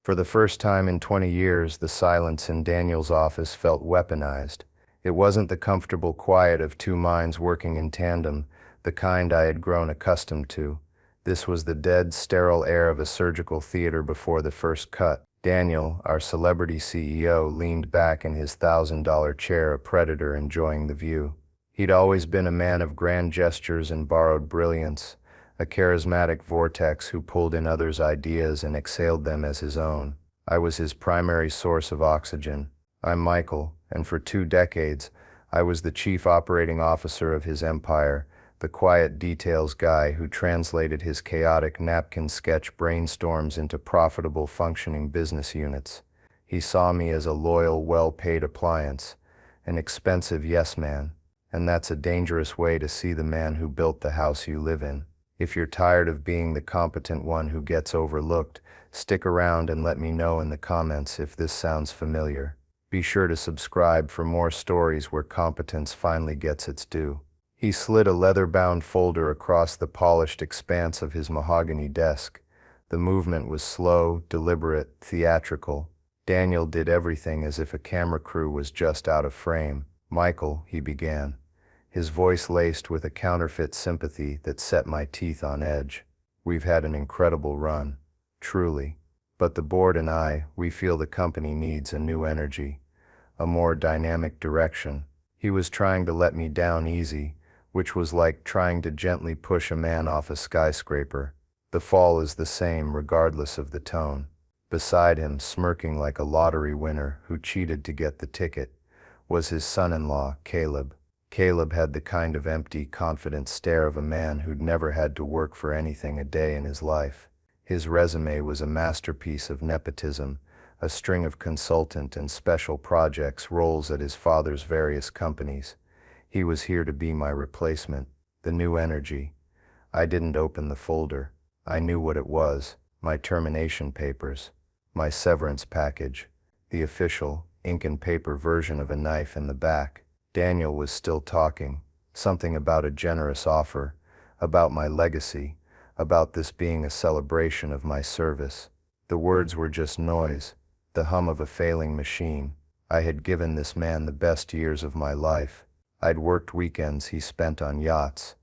For the first time in 20 years, the silence in Daniel's office felt weaponized. It wasn't the comfortable quiet of two minds working in tandem, the kind I had grown accustomed to. This was the dead, sterile air of a surgical theater before the first cut. Daniel, our celebrity CEO, leaned back in his $1,000 chair, a predator enjoying the view. He'd always been a man of grand gestures and borrowed brilliance, a charismatic vortex who pulled in others' ideas and exhaled them as his own. I was his primary source of oxygen. I'm Michael, and for 2 decades, I was the chief operating officer of his empire, the quiet details guy who translated his chaotic napkin sketch brainstorms into profitable functioning business units. He saw me as a loyal, well-paid appliance, an expensive yes man, and that's a dangerous way to see the man who built the house you live in. If you're tired of being the competent one who gets overlooked, stick around and let me know in the comments if this sounds familiar. Be sure to subscribe for more stories where competence finally gets its due. He slid a leather-bound folder across the polished expanse of his mahogany desk. The movement was slow, deliberate, theatrical. Daniel did everything as if a camera crew was just out of frame. "Michael," he began, his voice laced with a counterfeit sympathy that set my teeth on edge. "We've had an incredible run, truly. But the board and we feel the company needs a new energy, a more dynamic direction." He was trying to let me down easy, which was like trying to gently push a man off a skyscraper. The fall is the same regardless of the tone. Beside him, smirking like a lottery winner who cheated to get the ticket, was his son-in-law, Caleb. Caleb had the kind of empty, confident stare of a man who'd never had to work for anything a day in his life. His resume was a masterpiece of nepotism, a string of consultant and special projects roles at his father's various companies. He was here to be my replacement, the new energy. I didn't open the folder. I knew what it was: my termination papers, my severance package, the official, ink and paper version of a knife in the back. Daniel was still talking, something about a generous offer, about my legacy, about this being a celebration of my service. The words were just noise, the hum of a failing machine. I had given this man the best years of my life. I'd worked weekends he spent on yachts.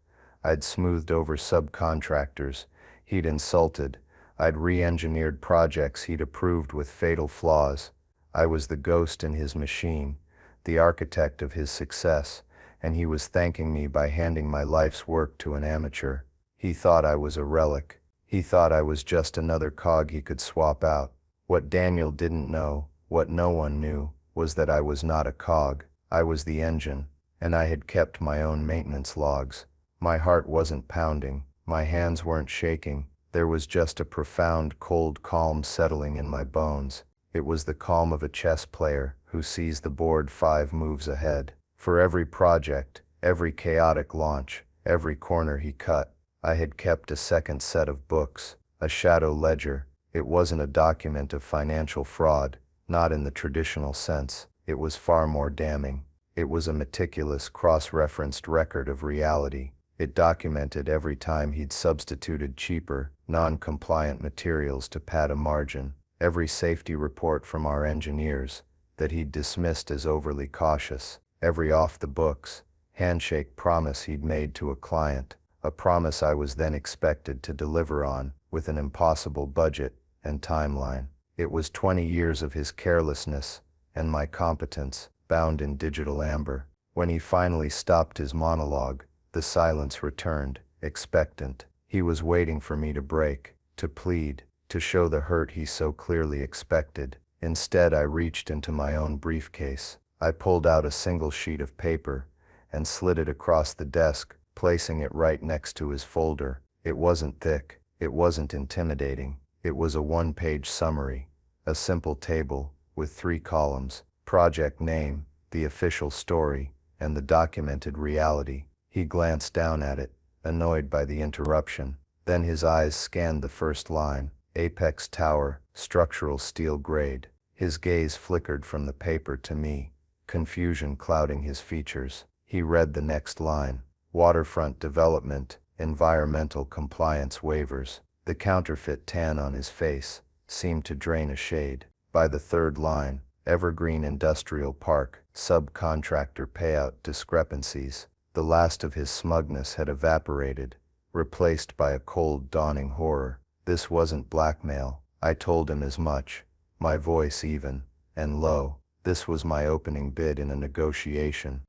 I'd smoothed over subcontractors he'd insulted. I'd re-engineered projects he'd approved with fatal flaws. I was the ghost in his machine, the architect of his success, and he was thanking me by handing my life's work to an amateur. He thought I was a relic. He thought I was just another cog he could swap out. What Daniel didn't know, what no one knew, was that I was not a cog. I was the engine, and I had kept my own maintenance logs. My heart wasn't pounding. My hands weren't shaking. There was just a profound, cold calm settling in my bones. It was the calm of a chess player who sees the board 5 moves ahead. For every project, every chaotic launch, every corner he cut, I had kept a second set of books, a shadow ledger. It wasn't a document of financial fraud, not in the traditional sense. It was far more damning. It was a meticulous, cross-referenced record of reality. It documented every time he'd substituted cheaper, non-compliant materials to pad a margin, every safety report from our engineers that he'd dismissed as overly cautious, every off-the-books, handshake promise he'd made to a client, a promise I was then expected to deliver on, with an impossible budget and timeline. It was 20 years of his carelessness and my competence, bound in digital amber. When he finally stopped his monologue, the silence returned, expectant. He was waiting for me to break, to plead, to show the hurt he so clearly expected. Instead, I reached into my own briefcase. I pulled out a single sheet of paper and slid it across the desk, placing it right next to his folder. It wasn't thick. It wasn't intimidating. It was a 1-page summary, a simple table with 3 columns: project name, the official story, and the documented reality. He glanced down at it, annoyed by the interruption. Then his eyes scanned the first line: Apex Tower, structural steel grade. His gaze flickered from the paper to me, confusion clouding his features. He read the next line: waterfront development, environmental compliance waivers. The counterfeit tan on his face seemed to drain a shade. By the third line, Evergreen Industrial Park, subcontractor payout discrepancies. The last of his smugness had evaporated, replaced by a cold, dawning horror. This wasn't blackmail. I told him as much, my voice even and low. This was my opening bid in a negotiation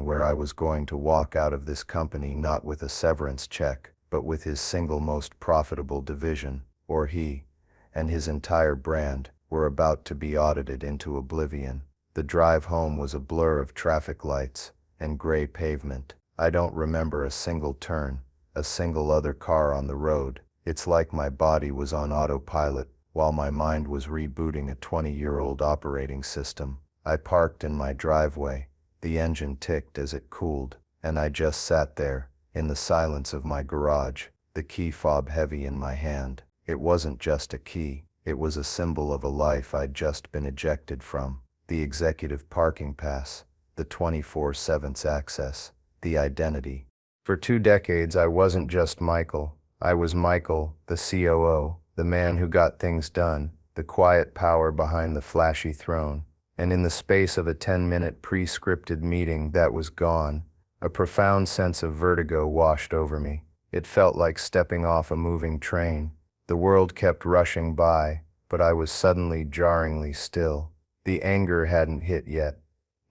where I was going to walk out of this company not with a severance check, but with his single most profitable division, or he and his entire brand were about to be audited into oblivion. The drive home was a blur of traffic lights and gray pavement. I don't remember a single turn, a single other car on the road. It's like my body was on autopilot while my mind was rebooting a 20-year-old operating system. I parked in my driveway. The engine ticked as it cooled, and I just sat there, in the silence of my garage, the key fob heavy in my hand. It wasn't just a key, it was a symbol of a life I'd just been ejected from. The executive parking pass, the 24/7 access, the identity. For 2 decades I wasn't just Michael. I was Michael, the COO, the man who got things done, the quiet power behind the flashy throne. And in the space of a 10-minute pre-scripted meeting that was gone, a profound sense of vertigo washed over me. It felt like stepping off a moving train. The world kept rushing by, but I was suddenly jarringly still. The anger hadn't hit yet.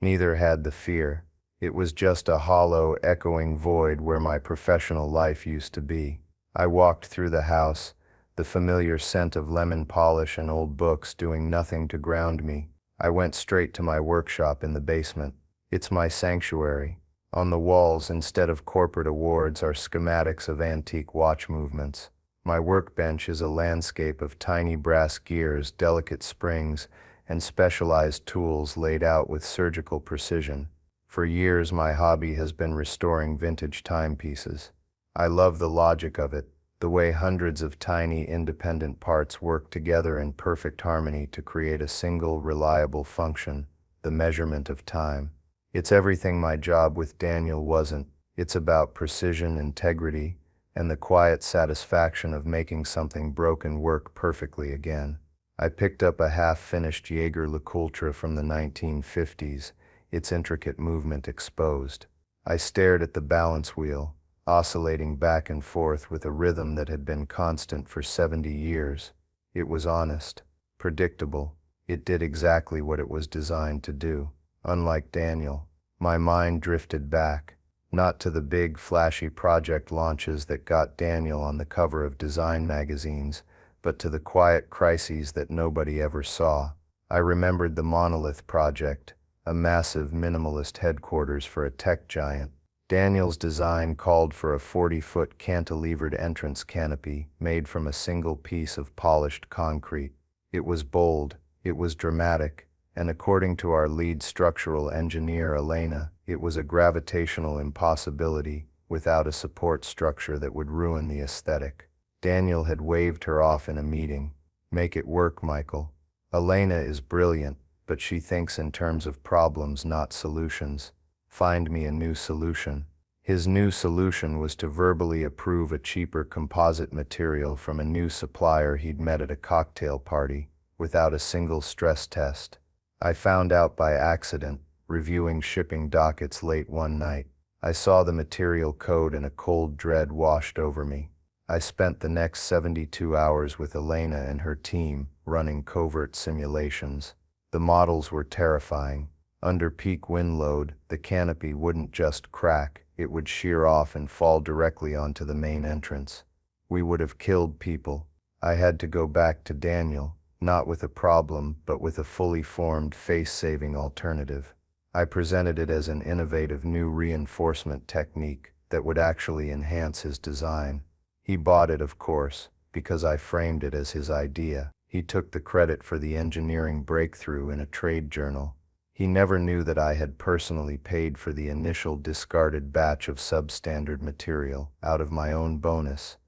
Neither had the fear. It was just a hollow, echoing void where my professional life used to be. I walked through the house, the familiar scent of lemon polish and old books doing nothing to ground me. I went straight to my workshop in the basement. It's my sanctuary. On the walls, instead of corporate awards, are schematics of antique watch movements. My workbench is a landscape of tiny brass gears, delicate springs, and specialized tools laid out with surgical precision. For years, my hobby has been restoring vintage timepieces. I love the logic of it, the way hundreds of tiny, independent parts work together in perfect harmony to create a single, reliable function, the measurement of time. It's everything my job with Daniel wasn't. It's about precision, integrity, and the quiet satisfaction of making something broken work perfectly again. I picked up a half-finished Jaeger LeCoultre from the 1950s, its intricate movement exposed. I stared at the balance wheel, oscillating back and forth with a rhythm that had been constant for 70 years. It was honest, predictable. It did exactly what it was designed to do. Unlike Daniel, my mind drifted back, not to the big, flashy project launches that got Daniel on the cover of design magazines, but to the quiet crises that nobody ever saw. I remembered the Monolith Project, a massive minimalist headquarters for a tech giant. Daniel's design called for a 40-foot cantilevered entrance canopy made from a single piece of polished concrete. It was bold, it was dramatic, and according to our lead structural engineer, Elena, it was a gravitational impossibility without a support structure that would ruin the aesthetic. Daniel had waved her off in a meeting. "Make it work, Michael. Elena is brilliant, but she thinks in terms of problems, not solutions. Find me a new solution." His new solution was to verbally approve a cheaper composite material from a new supplier he'd met at a cocktail party, without a single stress test. I found out by accident, reviewing shipping dockets late one night. I saw the material code and a cold dread washed over me. I spent the next 72 hours with Elena and her team, running covert simulations. The models were terrifying. Under peak wind load, the canopy wouldn't just crack, it would shear off and fall directly onto the main entrance. We would have killed people. I had to go back to Daniel, not with a problem, but with a fully formed, face-saving alternative. I presented it as an innovative new reinforcement technique that would actually enhance his design. He bought it, of course, because I framed it as his idea. He took the credit for the engineering breakthrough in a trade journal. He never knew that I had personally paid for the initial discarded batch of substandard material out of my own bonus,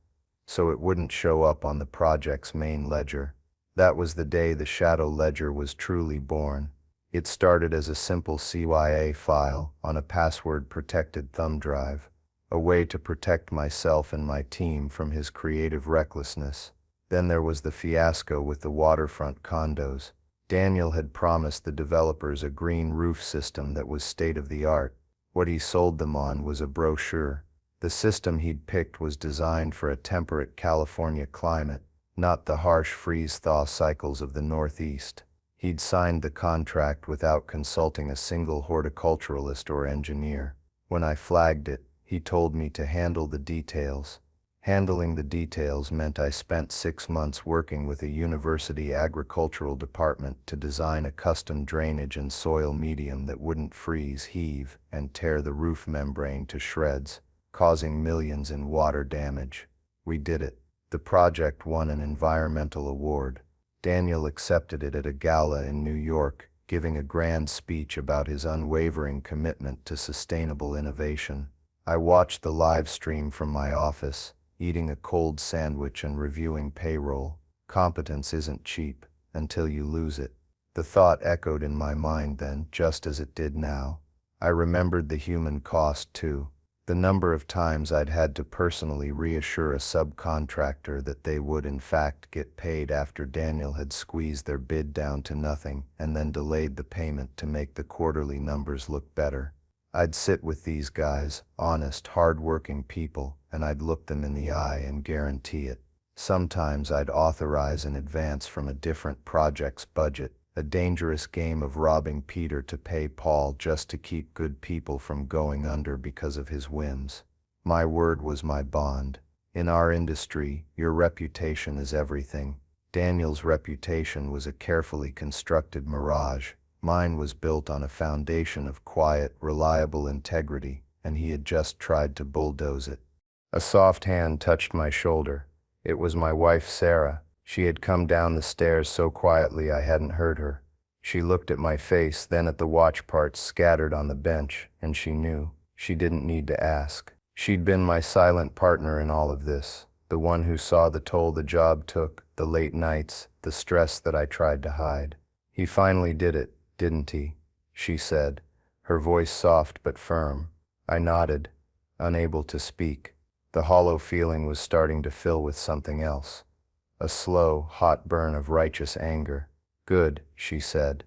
so it wouldn't show up on the project's main ledger. That was the day the shadow ledger was truly born. It started as a simple CYA file on a password-protected thumb drive, a way to protect myself and my team from his creative recklessness. Then there was the fiasco with the waterfront condos. Daniel had promised the developers a green roof system that was state-of-the-art. What he sold them on was a brochure. The system he'd picked was designed for a temperate California climate, not the harsh freeze-thaw cycles of the Northeast. He'd signed the contract without consulting a single horticulturalist or engineer. When I flagged it, he told me to handle the details. Handling the details meant I spent 6 months working with a university agricultural department to design a custom drainage and soil medium that wouldn't freeze, heave, and tear the roof membrane to shreds, causing millions in water damage. We did it. The project won an environmental award. Daniel accepted it at a gala in New York, giving a grand speech about his unwavering commitment to sustainable innovation. I watched the live stream from my office, eating a cold sandwich and reviewing payroll. Competence isn't cheap until you lose it. The thought echoed in my mind then, just as it did now. I remembered the human cost too. The number of times I'd had to personally reassure a subcontractor that they would in fact get paid after Daniel had squeezed their bid down to nothing and then delayed the payment to make the quarterly numbers look better. I'd sit with these guys, honest, hard-working people, and I'd look them in the eye and guarantee it. Sometimes I'd authorize an advance from a different project's budget, a dangerous game of robbing Peter to pay Paul just to keep good people from going under because of his whims. My word was my bond. In our industry, your reputation is everything. Daniel's reputation was a carefully constructed mirage. Mine was built on a foundation of quiet, reliable integrity, and he had just tried to bulldoze it. A soft hand touched my shoulder. It was my wife, Sarah. She had come down the stairs so quietly I hadn't heard her. She looked at my face, then at the watch parts scattered on the bench, and she knew. She didn't need to ask. She'd been my silent partner in all of this, the one who saw the toll the job took, the late nights, the stress that I tried to hide. "He finally did it, didn't he?" she said, her voice soft but firm. I nodded, unable to speak. The hollow feeling was starting to fill with something else. A slow, hot burn of righteous anger. "Good," she said,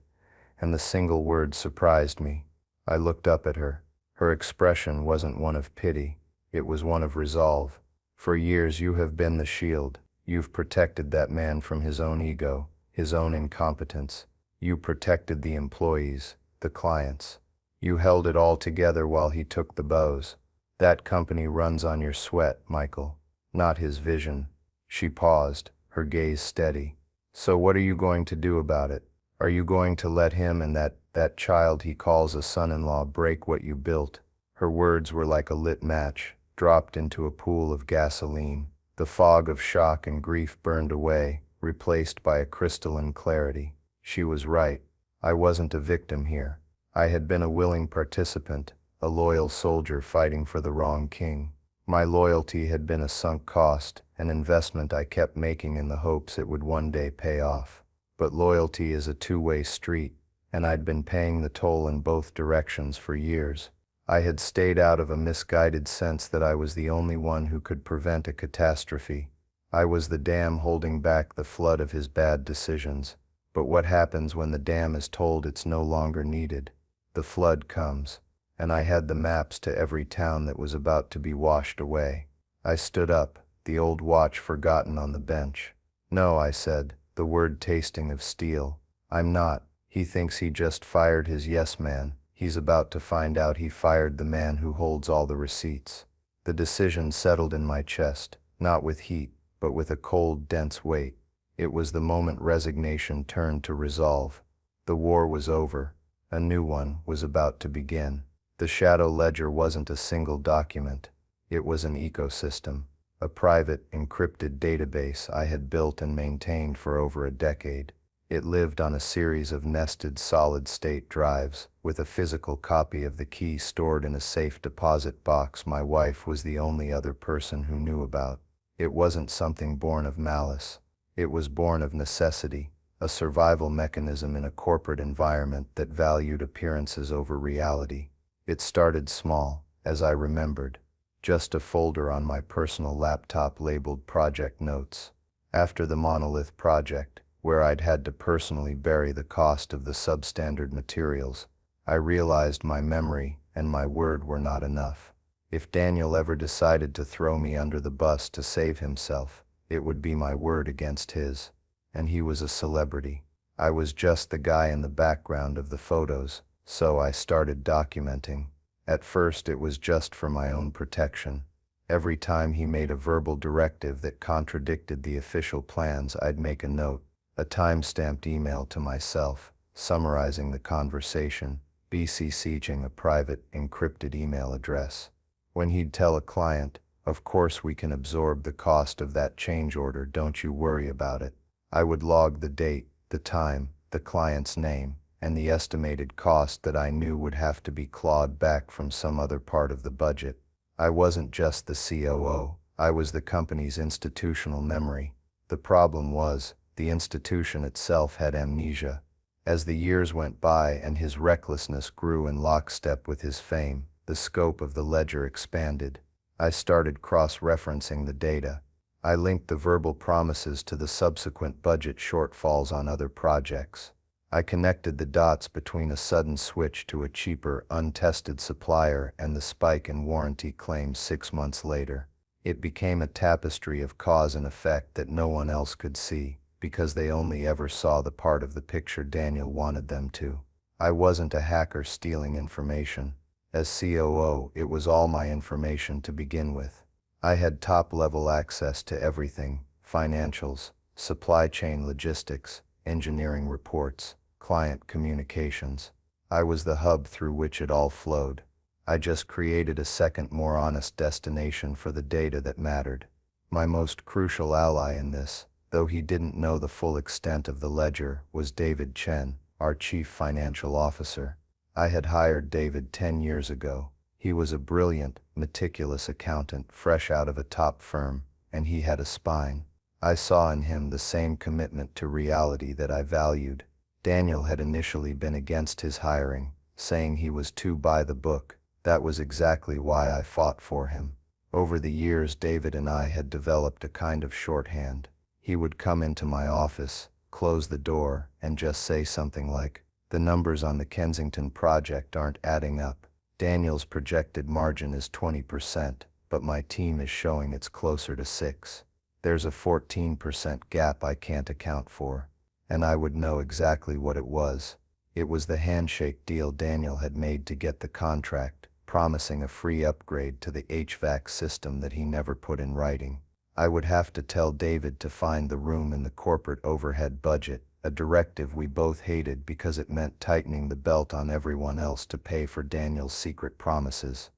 and the single word surprised me. I looked up at her. Her expression wasn't one of pity, it was one of resolve. "For years you have been the shield. You've protected that man from his own ego, his own incompetence. You protected the employees, the clients. You held it all together while he took the blows. That company runs on your sweat, Michael, not his vision." She paused, her gaze steady. "So what are you going to do about it? Are you going to let him and that child he calls a son-in-law break what you built?" Her words were like a lit match, dropped into a pool of gasoline. The fog of shock and grief burned away, replaced by a crystalline clarity. She was right. I wasn't a victim here. I had been a willing participant, a loyal soldier fighting for the wrong king. My loyalty had been a sunk cost, an investment I kept making in the hopes it would one day pay off. But loyalty is a two-way street, and I'd been paying the toll in both directions for years. I had stayed out of a misguided sense that I was the only one who could prevent a catastrophe. I was the dam holding back the flood of his bad decisions. But what happens when the dam is told it's no longer needed? The flood comes, and I had the maps to every town that was about to be washed away. I stood up, the old watch forgotten on the bench. "No," I said, the word tasting of steel. "I'm not. He thinks he just fired his yes man. He's about to find out he fired the man who holds all the receipts." The decision settled in my chest, not with heat, but with a cold, dense weight. It was the moment resignation turned to resolve. The war was over. A new one was about to begin. The shadow ledger wasn't a single document. It was an ecosystem, a private, encrypted database I had built and maintained for over a decade. It lived on a series of nested solid-state drives, with a physical copy of the key stored in a safe deposit box my wife was the only other person who knew about. It wasn't something born of malice. It was born of necessity, a survival mechanism in a corporate environment that valued appearances over reality. It started small, as I remembered, just a folder on my personal laptop labeled Project Notes. After the monolith project, where I'd had to personally bury the cost of the substandard materials, I realized my memory and my word were not enough. If Daniel ever decided to throw me under the bus to save himself, it would be my word against his. And he was a celebrity. I was just the guy in the background of the photos, so I started documenting. At first it was just for my own protection. Every time he made a verbal directive that contradicted the official plans, I'd make a note, a time-stamped email to myself, summarizing the conversation, BCCing a private, encrypted email address. When he'd tell a client, "Of course we can absorb the cost of that change order, don't you worry about it," I would log the date, the time, the client's name, and the estimated cost that I knew would have to be clawed back from some other part of the budget. I wasn't just the COO, I was the company's institutional memory. The problem was, the institution itself had amnesia. As the years went by and his recklessness grew in lockstep with his fame, the scope of the ledger expanded. I started cross-referencing the data. I linked the verbal promises to the subsequent budget shortfalls on other projects. I connected the dots between a sudden switch to a cheaper, untested supplier and the spike in warranty claims 6 months later. It became a tapestry of cause and effect that no one else could see, because they only ever saw the part of the picture Daniel wanted them to. I wasn't a hacker stealing information. As COO, it was all my information to begin with. I had top-level access to everything: financials, supply chain logistics, engineering reports, client communications. I was the hub through which it all flowed. I just created a second, more honest destination for the data that mattered. My most crucial ally in this, though he didn't know the full extent of the ledger, was David Chen, our chief financial officer. I had hired David 10 years ago. He was a brilliant, meticulous accountant fresh out of a top firm, and he had a spine. I saw in him the same commitment to reality that I valued. Daniel had initially been against his hiring, saying he was too by the book. That was exactly why I fought for him. Over the years, David and I had developed a kind of shorthand. He would come into my office, close the door, and just say something like, "The numbers on the Kensington project aren't adding up. Daniel's projected margin is 20%, but my team is showing it's closer to 6. There's a 14% gap I can't account for." And I would know exactly what it was. It was the handshake deal Daniel had made to get the contract, promising a free upgrade to the HVAC system that he never put in writing. I would have to tell David to find the room in the corporate overhead budget, a directive we both hated because it meant tightening the belt on everyone else to pay for Daniel's secret promises.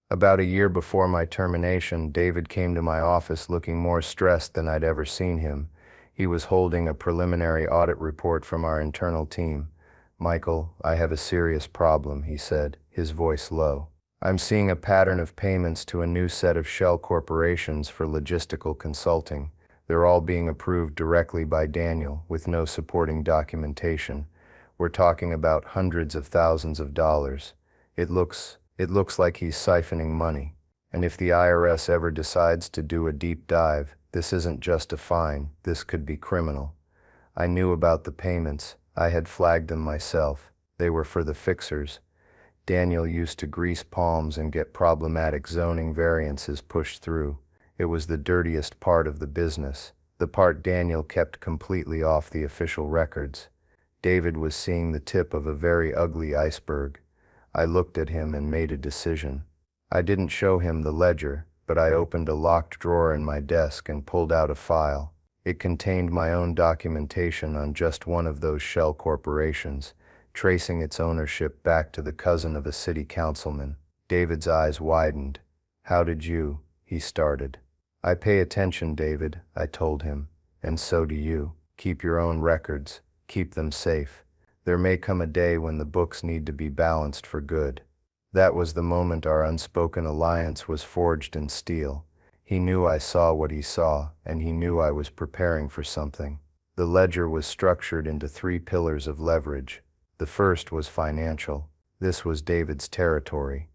About a year before my termination, David came to my office looking more stressed than I'd ever seen him. He was holding a preliminary audit report from our internal team. "Michael, I have a serious problem," he said, his voice low. "I'm seeing a pattern of payments to a new set of shell corporations for logistical consulting. They're all being approved directly by Daniel, with no supporting documentation. We're talking about hundreds of thousands of dollars. It looks like he's siphoning money. And if the IRS ever decides to do a deep dive, this isn't just a fine, this could be criminal." I knew about the payments. I had flagged them myself. They were for the fixers. Daniel used to grease palms and get problematic zoning variances pushed through. It was the dirtiest part of the business, the part Daniel kept completely off the official records. David was seeing the tip of a very ugly iceberg. I looked at him and made a decision. I didn't show him the ledger, but I opened a locked drawer in my desk and pulled out a file. It contained my own documentation on just one of those shell corporations, tracing its ownership back to the cousin of a city councilman. David's eyes widened. "How did you?" he started. "I pay attention, David," I told him, "and so do you. Keep your own records. Keep them safe. There may come a day when the books need to be balanced for good." That was the moment our unspoken alliance was forged in steel. He knew I saw what he saw, and he knew I was preparing for something. The ledger was structured into 3 pillars of leverage. The first was financial. This was David's territory.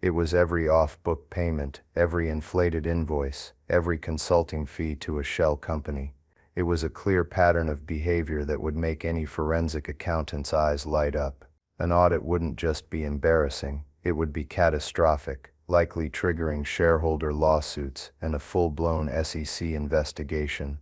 It was every off-book payment, every inflated invoice, every consulting fee to a shell company. It was a clear pattern of behavior that would make any forensic accountant's eyes light up. An audit wouldn't just be embarrassing, it would be catastrophic, likely triggering shareholder lawsuits and a full-blown SEC investigation.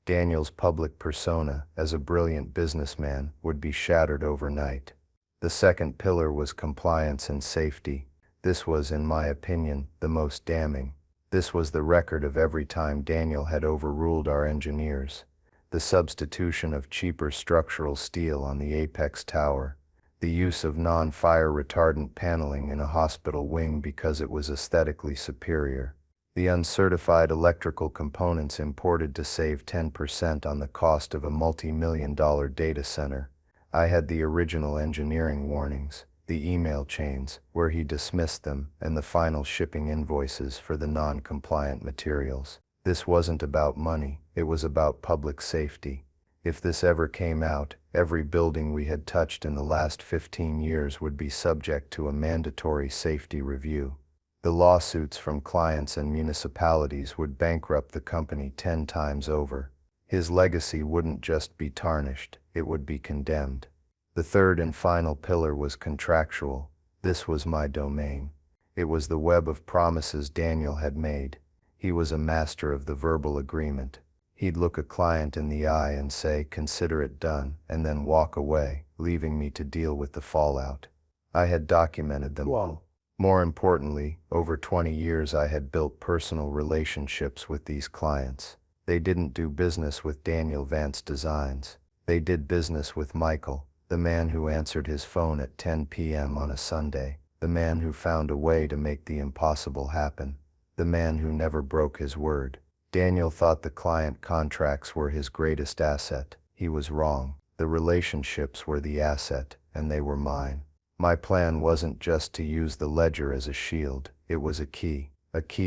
Daniel's public persona as a brilliant businessman would be shattered overnight. The second pillar was compliance and safety. This was, in my opinion, the most damning. This was the record of every time Daniel had overruled our engineers. The substitution of cheaper structural steel on the apex tower. The use of non-fire retardant paneling in a hospital wing because it was aesthetically superior. The uncertified electrical components imported to save 10% on the cost of a multi-million-dollar data center. I had the original engineering warnings, the email chains where he dismissed them, and the final shipping invoices for the non-compliant materials. This wasn't about money, it was about public safety. If this ever came out, every building we had touched in the last 15 years would be subject to a mandatory safety review. The lawsuits from clients and municipalities would bankrupt the company 10 times over. His legacy wouldn't just be tarnished, it would be condemned. The third and final pillar was contractual. This was my domain. It was the web of promises Daniel had made. He was a master of the verbal agreement. He'd look a client in the eye and say, "Consider it done," and then walk away, leaving me to deal with the fallout. I had documented them all. More importantly, over 20 years I had built personal relationships with these clients. They didn't do business with Daniel Vance Designs. They did business with Michael, the man who answered his phone at 10 p.m. on a Sunday, the man who found a way to make the impossible happen, the man who never broke his word. Daniel thought the client contracts were his greatest asset. He was wrong. The relationships were the asset, and they were mine. My plan wasn't just to use the ledger as a shield, it was a key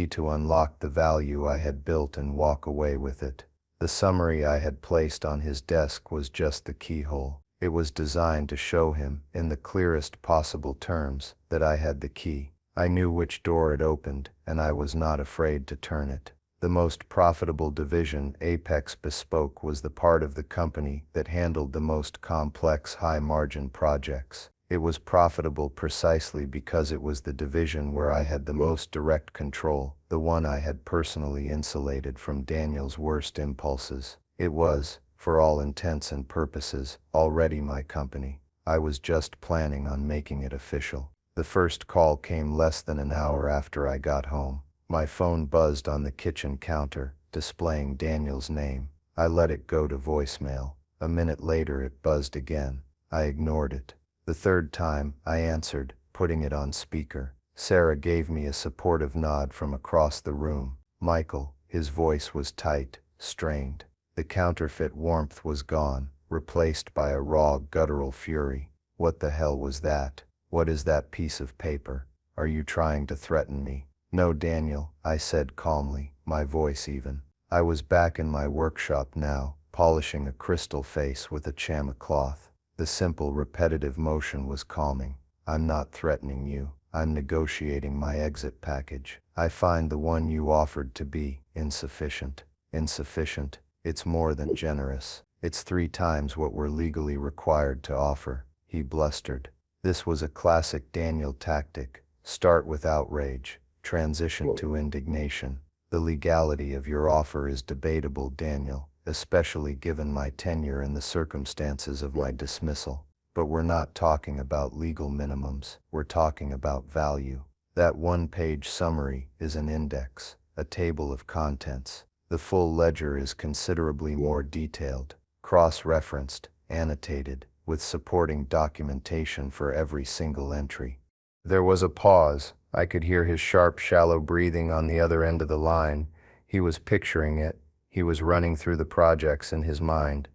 to unlock the value I had built and walk away with it. The summary I had placed on his desk was just the keyhole. It was designed to show him, in the clearest possible terms, that I had the key. I knew which door it opened, and I was not afraid to turn it. The most profitable division, Apex Bespoke, was the part of the company that handled the most complex high-margin projects. It was profitable precisely because it was the division where I had the most direct control, the one I had personally insulated from Daniel's worst impulses. It was, for all intents and purposes, already my company. I was just planning on making it official. The first call came less than an hour after I got home. My phone buzzed on the kitchen counter, displaying Daniel's name. I let it go to voicemail. A minute later it buzzed again. I ignored it. The third time, I answered, putting it on speaker. Sarah gave me a supportive nod from across the room. Michael, his voice was tight, strained. The counterfeit warmth was gone, replaced by a raw, guttural fury. What the hell was that? What is that piece of paper? Are you trying to threaten me? No, Daniel, I said calmly, my voice even. I was back in my workshop now, polishing a crystal face with a chama cloth. The simple, repetitive motion was calming. I'm not threatening you. I'm negotiating my exit package. I find the one you offered to be insufficient. Insufficient? It's more than generous. It's 3 times what we're legally required to offer, he blustered. This was a classic Daniel tactic. Start with outrage, transition to indignation. The legality of your offer is debatable, Daniel, especially given my tenure and the circumstances of my dismissal. But we're not talking about legal minimums, we're talking about value. That one-page summary is an index, a table of contents. The full ledger is considerably more detailed, cross-referenced, annotated, with supporting documentation for every single entry. There was a pause. I could hear his sharp, shallow breathing on the other end of the line. He was picturing it. He was running through the projects in his mind,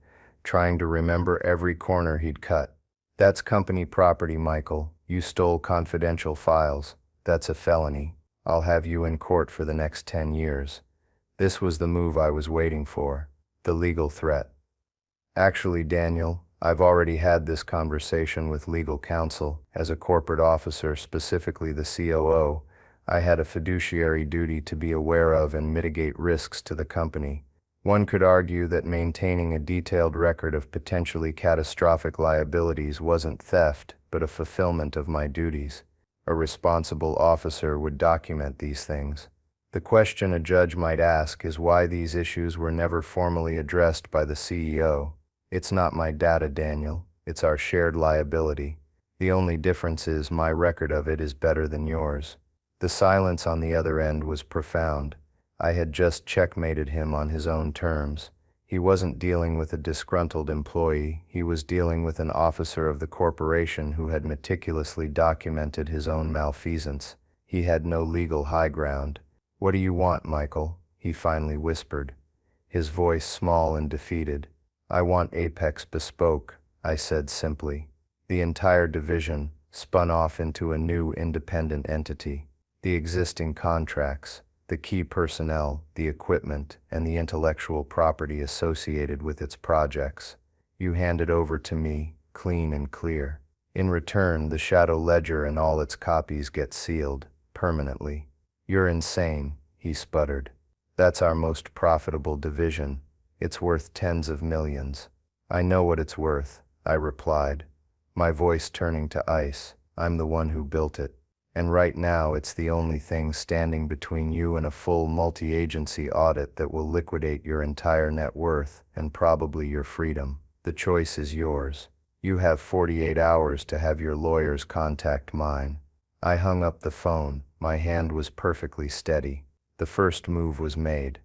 trying to remember every corner he'd cut. That's company property, Michael. You stole confidential files. That's a felony. I'll have you in court for the next 10 years. This was the move I was waiting for, the legal threat. Actually, Daniel, I've already had this conversation with legal counsel. As a corporate officer, specifically the COO, I had a fiduciary duty to be aware of and mitigate risks to the company. One could argue that maintaining a detailed record of potentially catastrophic liabilities wasn't theft, but a fulfillment of my duties. A responsible officer would document these things. The question a judge might ask is why these issues were never formally addressed by the CEO. It's not my data, Daniel. It's our shared liability. The only difference is my record of it is better than yours. The silence on the other end was profound. I had just checkmated him on his own terms. He wasn't dealing with a disgruntled employee, he was dealing with an officer of the corporation who had meticulously documented his own malfeasance. He had no legal high ground. "What do you want, Michael?" he finally whispered, his voice small and defeated. "I want Apex Bespoke," I said simply. The entire division spun off into a new independent entity. The existing contracts, the key personnel, the equipment, and the intellectual property associated with its projects. You hand it over to me, clean and clear. In return, the shadow ledger and all its copies get sealed, permanently. "You're insane," he sputtered. "That's our most profitable division. It's worth tens of millions." "I know what it's worth," I replied, my voice turning to ice. "I'm the one who built it. And right now it's the only thing standing between you and a full multi-agency audit that will liquidate your entire net worth and probably your freedom. The choice is yours. You have 48 hours to have your lawyers contact mine." I hung up the phone. My hand was perfectly steady. The first move was made.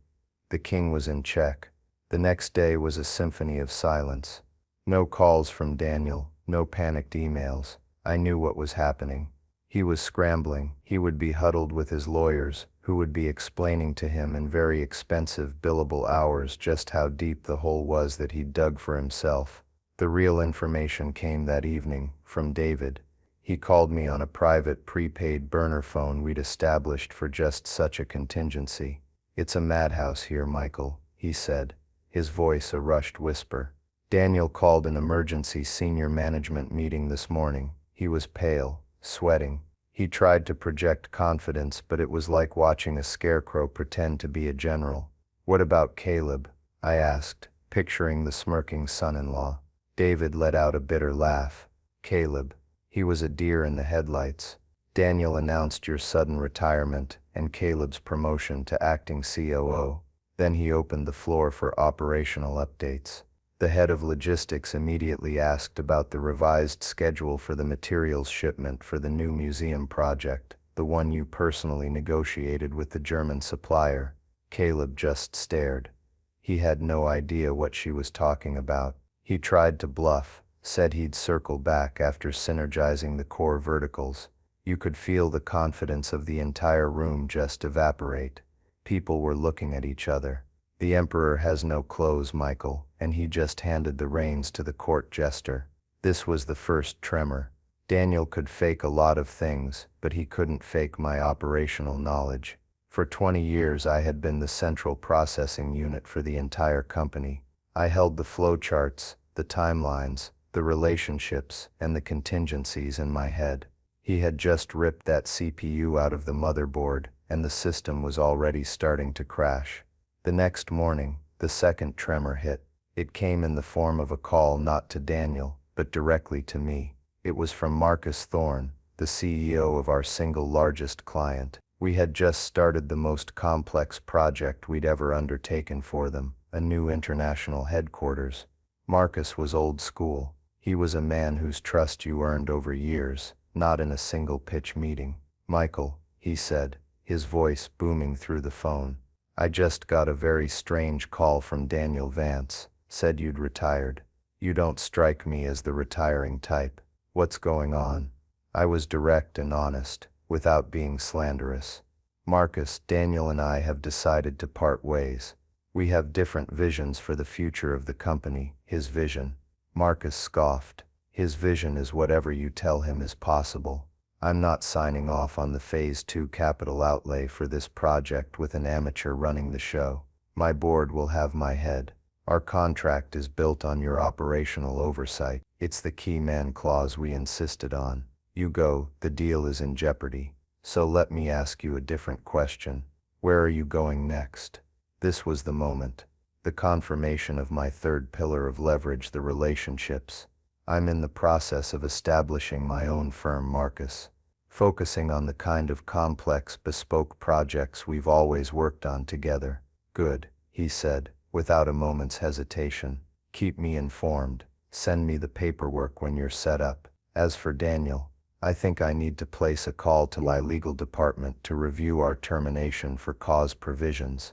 The king was in check. The next day was a symphony of silence. No calls from Daniel, no panicked emails. I knew what was happening. He was scrambling. He would be huddled with his lawyers, who would be explaining to him in very expensive billable hours just how deep the hole was that he'd dug for himself. The real information came that evening, from David. He called me on a private prepaid burner phone we'd established for just such a contingency. "It's a madhouse here, Michael," he said, his voice a rushed whisper. "Daniel called an emergency senior management meeting this morning. He was pale, sweating. He tried to project confidence, but it was like watching a scarecrow pretend to be a general." "What about Caleb?" I asked, picturing the smirking son-in-law. David let out a bitter laugh. "Caleb, he was a deer in the headlights. Daniel announced your sudden retirement and Caleb's promotion to acting COO. Then he opened the floor for operational updates. The head of logistics immediately asked about the revised schedule for the materials shipment for the new museum project, the one you personally negotiated with the German supplier." Caleb just stared. He had no idea what she was talking about. He tried to bluff, said he'd circle back after synergizing the core verticals. You could feel the confidence of the entire room just evaporate. People were looking at each other. "The emperor has no clothes, Michael," and he just handed the reins to the court jester. This was the first tremor. Daniel could fake a lot of things, but he couldn't fake my operational knowledge. For 20 years I had been the central processing unit for the entire company. I held the flowcharts, the timelines, the relationships, and the contingencies in my head. He had just ripped that CPU out of the motherboard, and the system was already starting to crash. The next morning, the second tremor hit. It came in the form of a call not to Daniel, but directly to me. It was from Marcus Thorne, the CEO of our single largest client. We had just started the most complex project we'd ever undertaken for them, a new international headquarters. Marcus was old school. He was a man whose trust you earned over years, not in a single pitch meeting. "Michael," he said, his voice booming through the phone, "I just got a very strange call from Daniel Vance. Said you'd retired. You don't strike me as the retiring type. What's going on?" I was direct and honest, without being slanderous. "Marcus, Daniel and I have decided to part ways. We have different visions for the future of the company." His vision? Marcus scoffed. "His vision is whatever you tell him is possible. I'm not signing off on the Phase 2 capital outlay for this project with an amateur running the show. My board will have my head. Our contract is built on your operational oversight. It's the key man clause we insisted on. You go, the deal is in jeopardy. So let me ask you a different question. Where are you going next?" This was the moment. the confirmation of my third pillar of leverage, the relationships. I'm in the process of establishing my own firm, Marcus, focusing on the kind of complex, bespoke projects we've always worked on together. Good, he said, without a moment's hesitation. Keep me informed. Send me the paperwork when you're set up. As for Daniel, I think I need to place a call to my legal department to review our termination for cause provisions.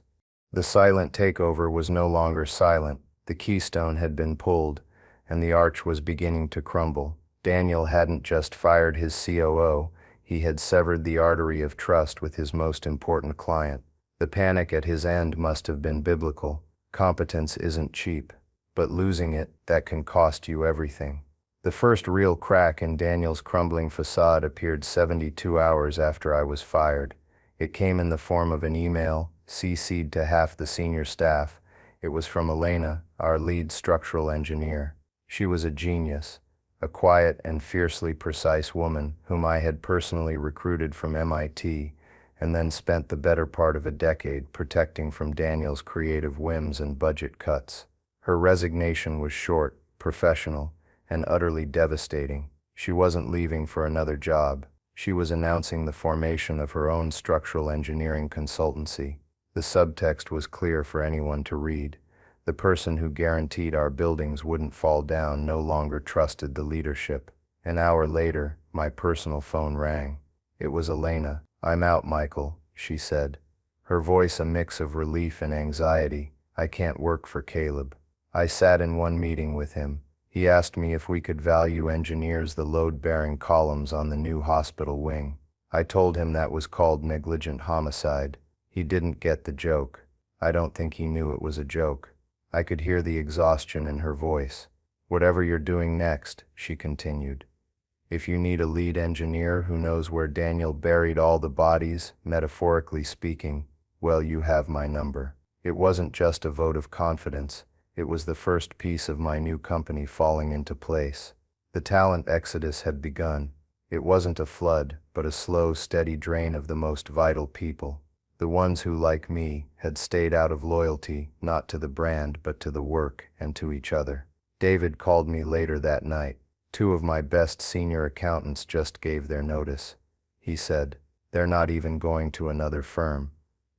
The silent takeover was no longer silent. The keystone had been pulled, and the arch was beginning to crumble. Daniel hadn't just fired his COO, he had severed the artery of trust with his most important client. The panic at his end must have been biblical. Competence isn't cheap, but losing it, that can cost you everything. The first real crack in Daniel's crumbling facade appeared 72 hours after I was fired. It came in the form of an email, CC'd to half the senior staff. It was from Elena, our lead structural engineer. She was a genius, a quiet and fiercely precise woman whom I had personally recruited from MIT and then spent the better part of a decade protecting from Daniel's creative whims and budget cuts. Her resignation was short, professional, and utterly devastating. She wasn't leaving for another job. She was announcing the formation of her own structural engineering consultancy. The subtext was clear for anyone to read. The person who guaranteed our buildings wouldn't fall down no longer trusted the leadership. An hour later, my personal phone rang. It was Elena. "I'm out, Michael," she said, her voice a mix of relief and anxiety. "I can't work for Caleb." I sat in one meeting with him. He asked me if we could value engineers the load-bearing columns on the new hospital wing. I told him that was called negligent homicide. He didn't get the joke. I don't think he knew it was a joke. I could hear the exhaustion in her voice. "Whatever you're doing next," she continued. "If you need a lead engineer who knows where Daniel buried all the bodies, metaphorically speaking, well, you have my number." It wasn't just a vote of confidence. It was the first piece of my new company falling into place. The talent exodus had begun. It wasn't a flood, but a slow, steady drain of the most vital people. The ones who, like me, had stayed out of loyalty, not to the brand, but to the work and to each other. David called me later that night. "Two of my best senior accountants just gave their notice," he said. "They're not even going to another firm.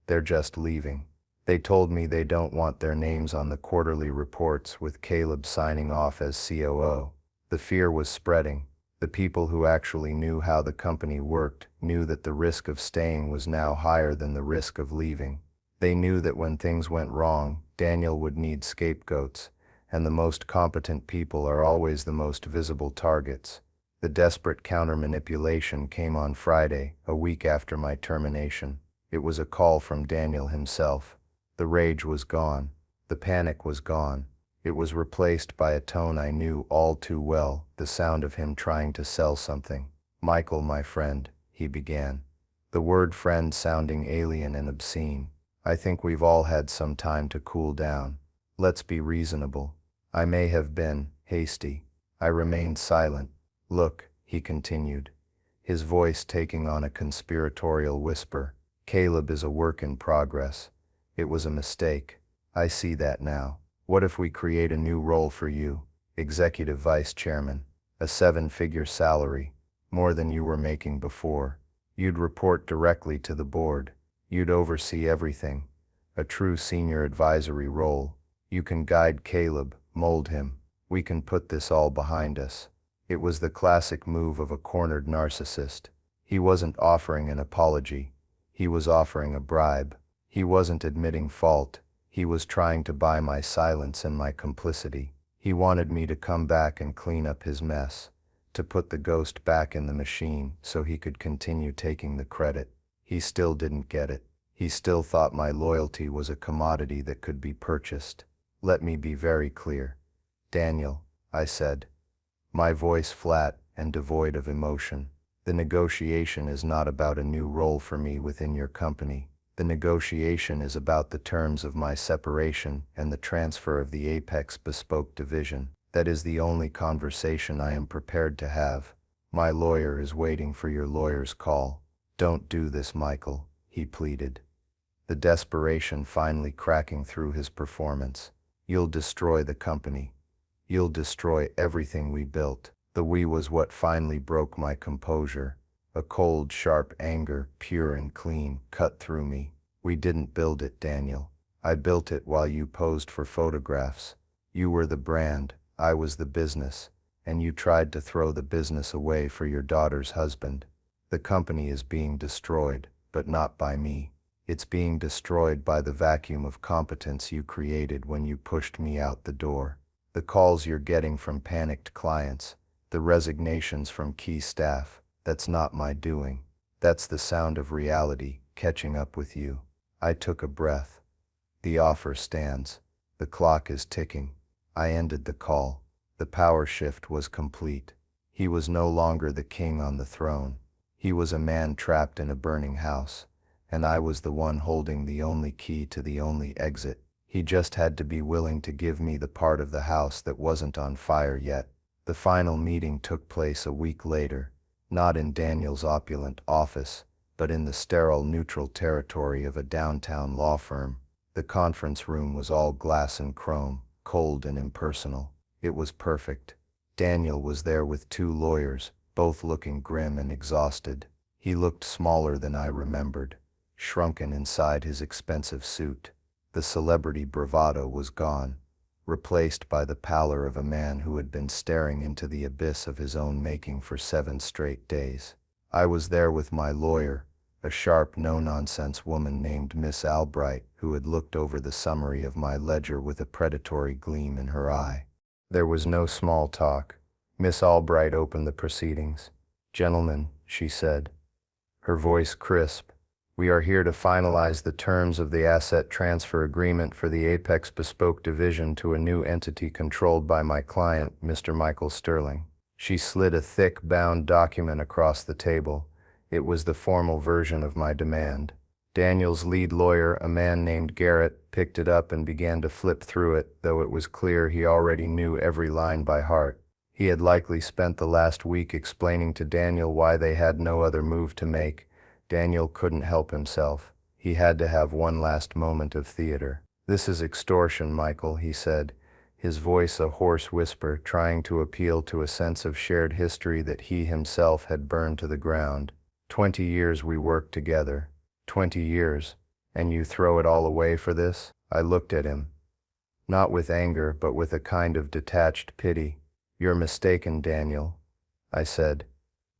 They're just leaving. They told me they don't want their names on the quarterly reports with Caleb signing off as COO. The fear was spreading. The people who actually knew how the company worked knew that the risk of staying was now higher than the risk of leaving. They knew that when things went wrong, Daniel would need scapegoats, and the most competent people are always the most visible targets. The desperate counter-manipulation came on Friday, a week after my termination. It was a call from Daniel himself. The rage was gone. The panic was gone. It was replaced by a tone I knew all too well, the sound of him trying to sell something. "Michael, my friend," he began, the word friend sounding alien and obscene. "I think we've all had some time to cool down. Let's be reasonable." I may have been hasty. I remained silent. "Look," he continued, his voice taking on a conspiratorial whisper, "Caleb is a work in progress. It was a mistake. I see that now. What if we create a new role for you, executive vice chairman, a 7-figure salary, more than you were making before. You'd report directly to the board. You'd oversee everything. A true senior advisory role. You can guide Caleb, mold him. We can put this all behind us." It was the classic move of a cornered narcissist. He wasn't offering an apology. He was offering a bribe. He wasn't admitting fault. He was trying to buy my silence and my complicity. He wanted me to come back and clean up his mess, to put the ghost back in the machine so he could continue taking the credit. He still didn't get it. He still thought my loyalty was a commodity that could be purchased. "Let me be very clear, Daniel," I said, my voice flat and devoid of emotion. "The negotiation is not about a new role for me within your company. The negotiation is about the terms of my separation and the transfer of the Apex Bespoke division. That is the only conversation I am prepared to have. My lawyer is waiting for your lawyer's call." "Don't do this, Michael," he pleaded, the desperation finally cracking through his performance. You'll destroy the company. You'll destroy everything we built. The we was what finally broke my composure. A cold, sharp anger, pure and clean, cut through me. We didn't build it, Daniel. I built it while you posed for photographs. You were the brand, I was the business, and you tried to throw the business away for your daughter's husband. The company is being destroyed, but not by me. It's being destroyed by the vacuum of competence you created when you pushed me out the door. The calls you're getting from panicked clients, the resignations from key staff, that's not my doing. That's the sound of reality catching up with you. I took a breath. The offer stands. The clock is ticking. I ended the call. The power shift was complete. He was no longer the king on the throne. He was a man trapped in a burning house, and I was the one holding the only key to the only exit. He just had to be willing to give me the part of the house that wasn't on fire yet. The final meeting took place a week later, not in Daniel's opulent office, but in the sterile neutral territory of a downtown law firm. The conference room was all glass and chrome, cold and impersonal. It was perfect. Daniel was there with two lawyers, both looking grim and exhausted. He looked smaller than I remembered, shrunken inside his expensive suit. The celebrity bravado was gone, replaced by the pallor of a man who had been staring into the abyss of his own making for 7 straight days. I was there with my lawyer, a sharp, no-nonsense woman named Miss Albright, who had looked over the summary of my ledger with a predatory gleam in her eye. There was no small talk. Miss Albright opened the proceedings. "Gentlemen," she said, her voice crisp, "we are here to finalize the terms of the asset transfer agreement for the Apex Bespoke division to a new entity controlled by my client, Mr. Michael Sterling." She slid a thick, bound document across the table. It was the formal version of my demand. Daniel's lead lawyer, a man named Garrett, picked it up and began to flip through it, though it was clear he already knew every line by heart. He had likely spent the last week explaining to Daniel why they had no other move to make. Daniel couldn't help himself. He had to have one last moment of theater. "This is extortion, Michael," he said, his voice a hoarse whisper, trying to appeal to a sense of shared history that he himself had burned to the ground. 20 years we worked together. 20 years. And you throw it all away for this? I looked at him. Not with anger, but with a kind of detached pity. "You're mistaken, Daniel," I said,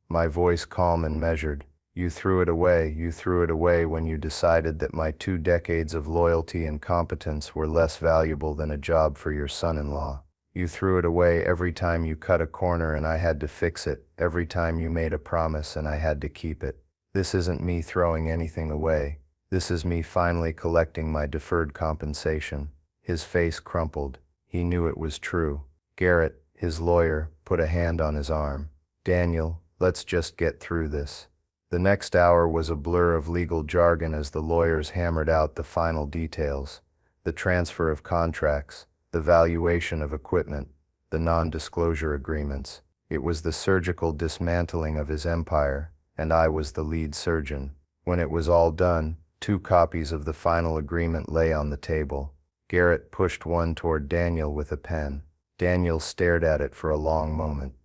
my voice calm and measured. You threw it away when you decided that my 2 decades of loyalty and competence were less valuable than a job for your son-in-law. You threw it away every time you cut a corner and I had to fix it, every time you made a promise and I had to keep it. This isn't me throwing anything away. This is me finally collecting my deferred compensation." His face crumpled. He knew it was true. Garrett, his lawyer, put a hand on his arm. "Daniel, let's just get through this." The next hour was a blur of legal jargon as the lawyers hammered out the final details: the transfer of contracts, the valuation of equipment, the non-disclosure agreements. It was the surgical dismantling of his empire, and I was the lead surgeon. When it was all done, 2 copies of the final agreement lay on the table. Garrett pushed one toward Daniel with a pen. Daniel stared at it for a long moment,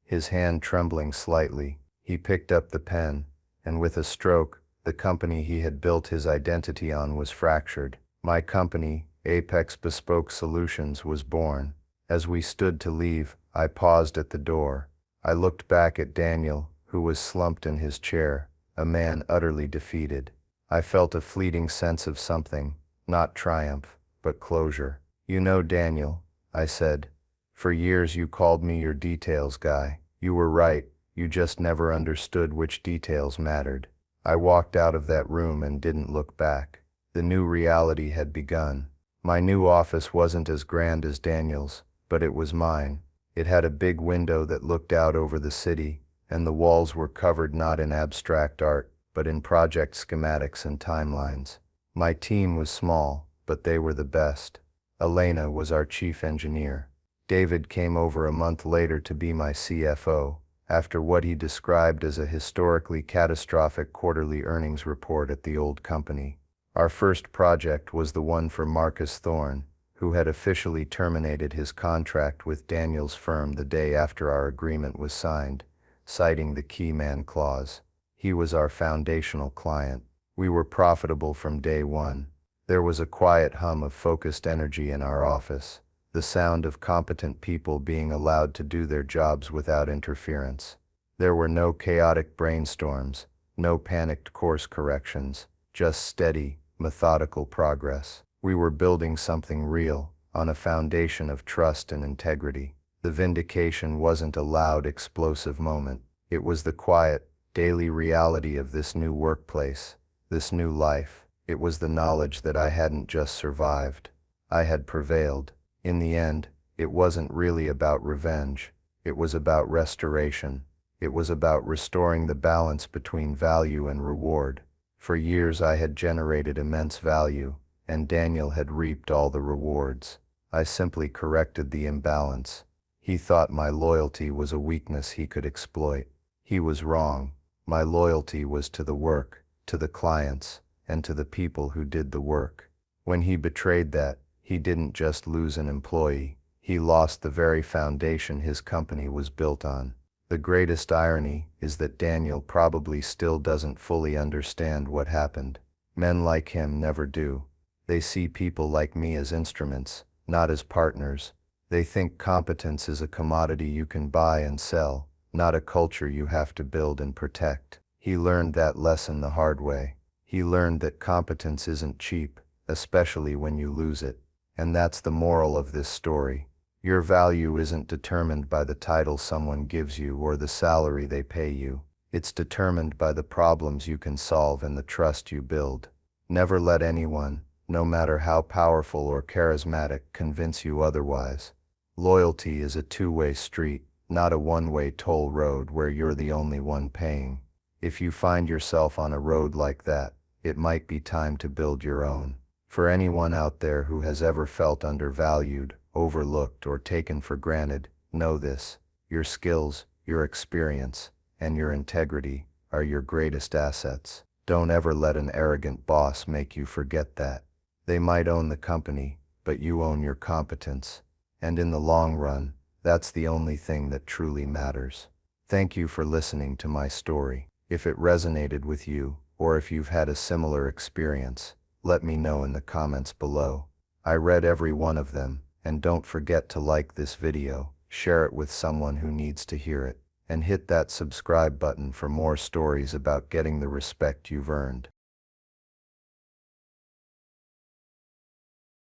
his hand trembling slightly. He picked up the pen, and with a stroke, the company he had built his identity on was fractured. My company, Apex Bespoke Solutions, was born. As we stood to leave, I paused at the door. I looked back at Daniel, who was slumped in his chair, a man utterly defeated. I felt a fleeting sense of something, not triumph, but closure. "You know, Daniel," I said, "for years you called me your details guy. You were right. You just never understood which details mattered." I walked out of that room and didn't look back. The new reality had begun. My new office wasn't as grand as Daniel's, but it was mine. It had a big window that looked out over the city, and the walls were covered not in abstract art, but in project schematics and timelines. My team was small, but they were the best. Elena was our chief engineer. David came over a month later to be my CFO, after what he described as a historically catastrophic quarterly earnings report at the old company. Our first project was the one for Marcus Thorne, who had officially terminated his contract with Daniel's firm the day after our agreement was signed, citing the key man clause. He was our foundational client. We were profitable from day one. There was a quiet hum of focused energy in our office, the sound of competent people being allowed to do their jobs without interference. There were no chaotic brainstorms, no panicked course corrections, just steady, methodical progress. We were building something real, on a foundation of trust and integrity. The vindication wasn't a loud, explosive moment. It was the quiet, daily reality of this new workplace, this new life. It was the knowledge that I hadn't just survived. I had prevailed. In the end, it wasn't really about revenge. It was about restoration. It was about restoring the balance between value and reward. For years I had generated immense value, and Daniel had reaped all the rewards. I simply corrected the imbalance. He thought my loyalty was a weakness he could exploit. He was wrong. My loyalty was to the work, to the clients, and to the people who did the work. When he betrayed that, he didn't just lose an employee, he lost the very foundation his company was built on. The greatest irony is that Daniel probably still doesn't fully understand what happened. Men like him never do. They see people like me as instruments, not as partners. They think competence is a commodity you can buy and sell, not a culture you have to build and protect. He learned that lesson the hard way. He learned that competence isn't cheap, especially when you lose it. And that's the moral of this story. Your value isn't determined by the title someone gives you or the salary they pay you. It's determined by the problems you can solve and the trust you build. Never let anyone, no matter how powerful or charismatic, convince you otherwise. Loyalty is a two-way street, not a one-way toll road where you're the only one paying. If you find yourself on a road like that, it might be time to build your own. For anyone out there who has ever felt undervalued, overlooked, or taken for granted, know this: your skills, your experience, and your integrity are your greatest assets. Don't ever let an arrogant boss make you forget that. They might own the company, but you own your competence. And in the long run, that's the only thing that truly matters. Thank you for listening to my story. If it resonated with you, or if you've had a similar experience, let me know in the comments below. I read every one of them, and don't forget to like this video, share it with someone who needs to hear it, and hit that subscribe button for more stories about getting the respect you've earned.